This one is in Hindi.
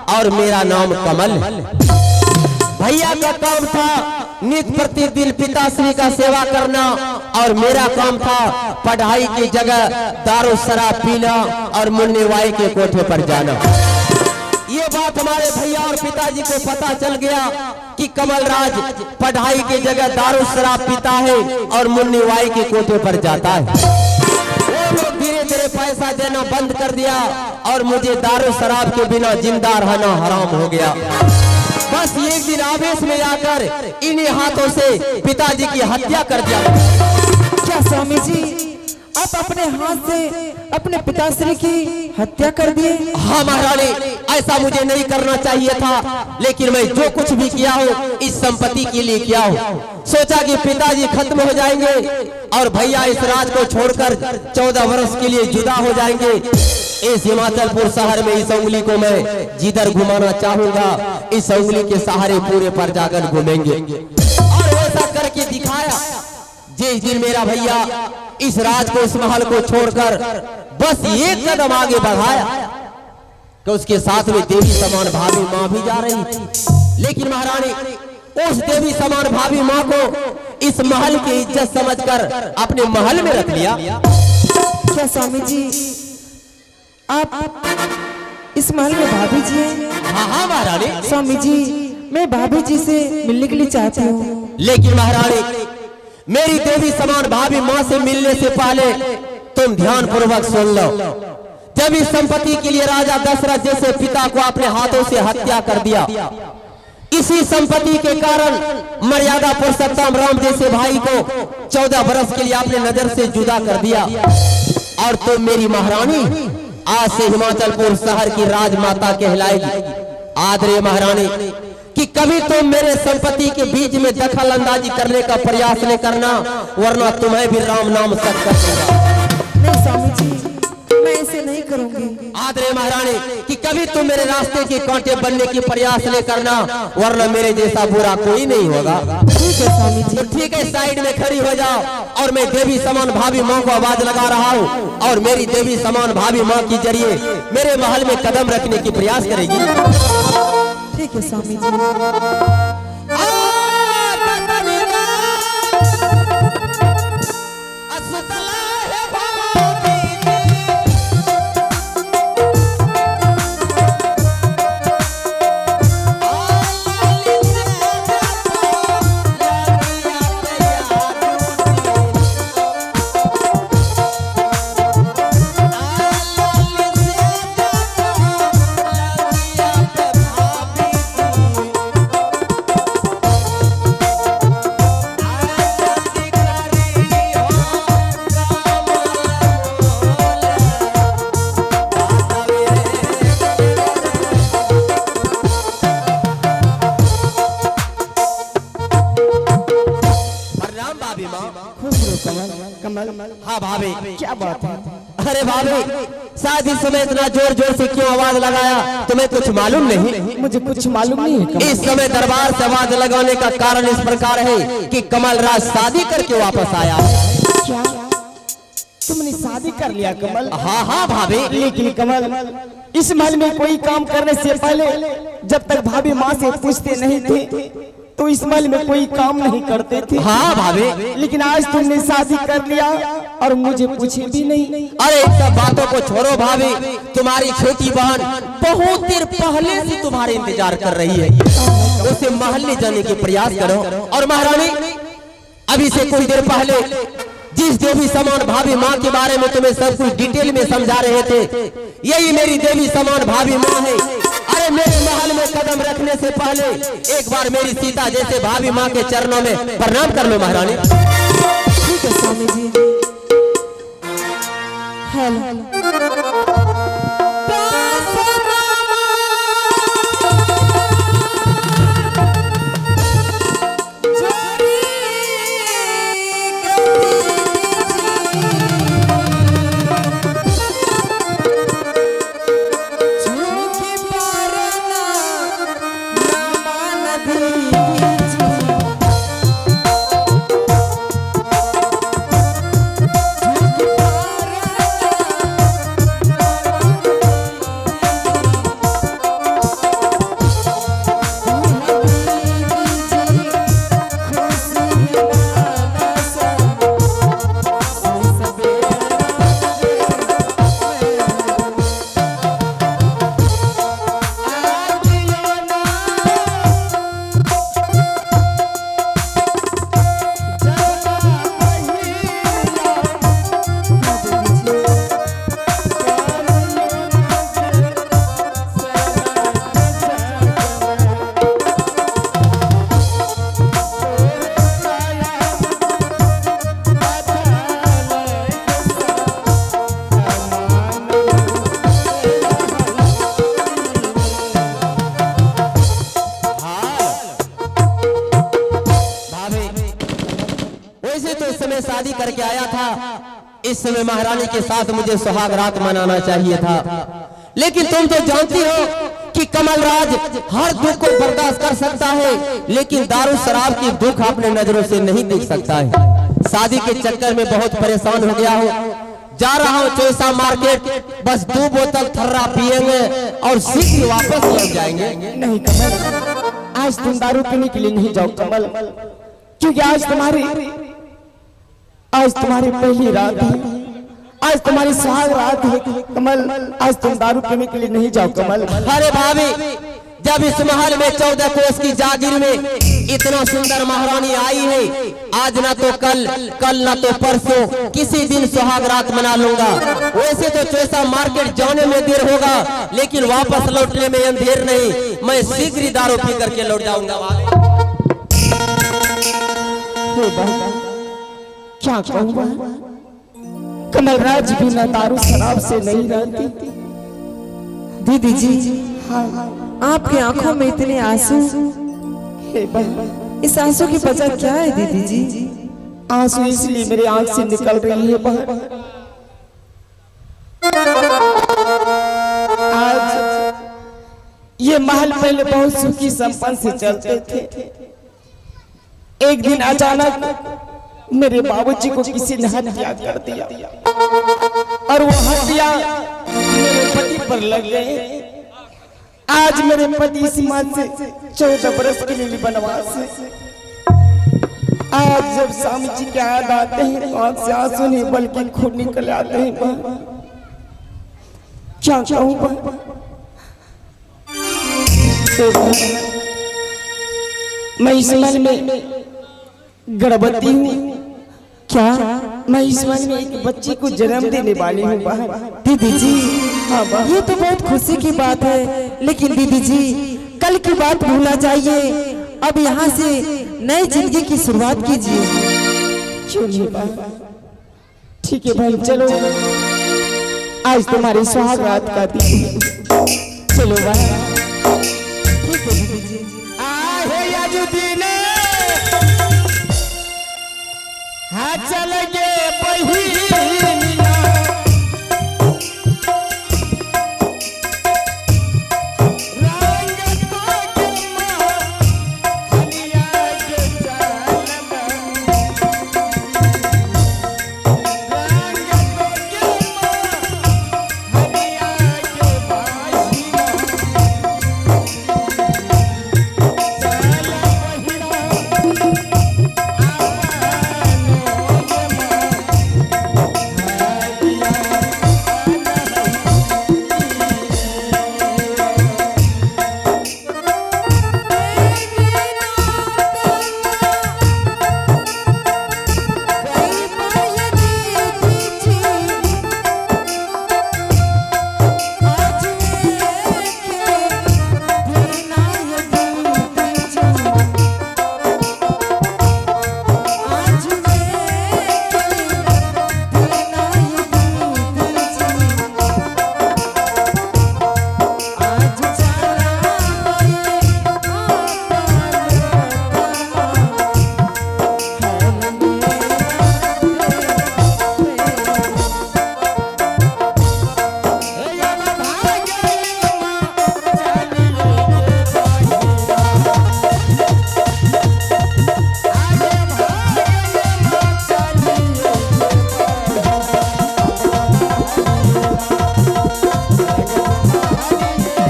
और मेरा नाम कमल। भैया का काम था नित्य प्रतिदिन पिताश्री का सेवा करना और मेरा काम था पढ़ाई की जगह दारू शराब पीना और मुन्ने वाई के कोठे पर जाना। ये बात हमारे भैया और पिताजी को पता चल गया कि कमलराज पढ़ाई की जगह दारू शराब पीता है और मुन्नी वाई के कोठे पर जाता है। वो लोग धीरे धीरे पैसा देना बंद कर दिया और मुझे दारू शराब के बिना जिंदा रहना हराम हो गया। बस एक दिन आवेश में आकर इन्हीं हाथों से पिताजी की हत्या कर दिया। क्या स्वामी जी आप अपने हाथ से अपने पिताश्री की हत्या कर दिए? हाँ महारानी, ऐसा मुझे नहीं करना चाहिए था, लेकिन मैं जो कुछ भी किया हूँ इस संपत्ति के लिए किया हूँ। सोचा कि पिताजी खत्म हो जाएंगे और भैया इस राज को छोड़कर 14 वर्ष के लिए जुदा हो जाएंगे। इस हिमाचलपुर शहर में इस उंगली को मैं जिधर घुमाना चाहूंगा इस उंगली के सहारे पूरे पर जाकर घूमेंगे। और ऐसा करके दिखाया। जिस दिन मेरा भैया इस राज को इस महल को छोड़कर बस एक कदम आगे बढ़ाया कि उसके साथ में देवी समान भाभी माँ भी जा रही थी। लेकिन महारानी उस देवी समान भाभी माँ को इस महल की इज्जत समझकर अपने महल में रख लिया। क्या स्वामी जी आप इस महल में भाभी जी हैं? हाँ हाँ महारानी। स्वामी जी मैं भाभी जी से मिलने के लिए चाहती हूँ। लेकिन महारानी मेरी देवी समान भाभी माँ से मिलने से पहले तुम ध्यान पूर्वक सुन लो। जब इस संपत्ति के लिए राजा दशरथ जैसे पिता को अपने हाथों से हत्या कर दिया, इसी संपत्ति के कारण मर्यादा पुरुषोत्तम राम जैसे भाई को 14 वर्ष के लिए अपने नजर से जुदा कर दिया। और तुम मेरी महारानी आज से हिमाचलपुर शहर की राजमाता कहलाएगी। आदरणीय महारानी कि कभी तुम मेरे संपत्ति के बीच में दखल अंदाजी करने का प्रयास नहीं करना, वरना तुम्हें भी राम नाम सच कर दूंगा। नहीं स्वामी जी मैं ऐसे नहीं करूंगी। आदरणीय महारानी कि कभी तुम मेरे रास्ते के कांटे बनने की प्रयास नहीं करना, वरना मेरे जैसा बुरा कोई नहीं होगा। ठीक है स्वामी जी। तो ठीक है, साइड में खड़ी हो जाओ और मैं देवी समान भाभी माँ को आवाज लगा रहा हूँ और मेरी देवी समान भाभी माँ के जरिए मेरे महल में कदम रखने की प्रयास करेगी। ठीक है स्वामी जी। कमल हाँ भाभी क्या बात है? अरे भाभी शादी समय इतना जोर जोर से क्यों आवाज लगाया, तुम्हें कुछ मालूम नहीं? मुझे कुछ मालूम नहीं है कमल। इस समय दरबार से आवाज लगाने का कारण इस प्रकार है कि कमलराज शादी करके वापस आया। क्या तुमने शादी कर लिया कमल? हाँ हाँ भाभी। लेकिन कमल इस महल में कोई काम करने से पहले जब तक भाभी माँ से पूछते नहीं थे तो इस महल में कोई काम नहीं करते थे। हाँ भाभी। लेकिन आज तुमने शादी कर लिया और मुझे पूछे भी नहीं। अरे इन सब बातों को छोड़ो भाभी, तुम्हारी छोटी बहन बहुत देर पहले से तुम्हारे इंतजार कर रही है। उसे महल ले जाने के प्रयास करो। और महारानी अभी से कुछ देर पहले जिस देवी समान भाभी माँ के बारे में तुम्हें सब कुछ डिटेल में समझा रहे थे, यही मेरी देवी समान भाभी माँ है। अरे मेरे महल में कदम रखने से पहले एक बार मेरी सीता जैसे भाभी माँ के चरणों में प्रणाम कर लो महारानी। ठीक है स्वामी जी। हेलो शादी करके आया था, इस समय महारानी के साथ मुझे सुहाग रात मनाना चाहिए था। लेकिन तुम तो जानती हो कि कमलराज हर दुख को बर्दाश्त कर सकता है, लेकिन दारू शराब की दुख अपने नजरों से नहीं देख सकता है। शादी के चक्कर में बहुत परेशान हो गया हूँ। जा रहा हूँ चोइसा मार्केट, बस 2 बोतल थर्रा पिएंगे और शीघ्र वापस लौट जाएंगे। नहीं कमल, आज तुम दारू पीने के लिए नहीं जाओ कमल, क्योंकि आज तुम्हारी पहली रात है, आज तुम्हारी सुहाग रात है कमल। आज तुम दारू पीने के लिए नहीं जाओ कमल। अरे भाभी, जब इस महल में 14 कोस की जागीर में इतना सुंदर महारानी आई है, आज ना तो कल ना तो परसों, किसी दिन सुहाग रात मना लूंगा। वैसे तो चोइसा मार्केट जाने में देर होगा, लेकिन वापस लौटने में अंधेर नहीं, मैं शीघ्र ही दारू पी करके लौट जाऊंगा। क्या कहूँगा, कमलराज बिना दारू शराब से नहीं रहती। दीदी जी, हाँ, आपकी आंखों में इतने आंसू, हे बहन, इस आंसू की वजह क्या है दीदी जी? आंसू इसलिए मेरे आंख से निकल रही है बहन। आज ये महल पहले बहुत सुखी संपन्न से चलते थे। एक दिन अचानक मेरे बाबूजी को किसी ने हत्या कर दिया और वो हत्या मेरे पति पर लग गई। आज मेरे पति इस मन से 14 बरस के लिए वनवास है। आज जब स्वामी जी के याद आते हैं तो आंख से आंसू नहीं बल्कि खून निकल आते हैं। क्या कहूँ, मैं इस मन में गर्भवती हूँ। क्या मैं इस मन में एक बच्चे को जन्म देने वाली हूँ बहन। दीदी जी, हाँ बहन, ये तो बहुत खुशी की बात है, लेकिन दीदी जी कल की बात भूलना चाहिए। अब यहाँ से नई जिंदगी की शुरुआत कीजिए। क्यों नहीं बहन? ठीक है बहन, चलो आज तुम्हारी सुहाग रात का दिन है। चलो बहन। ठीक है दीदी जी। चल गे पहिया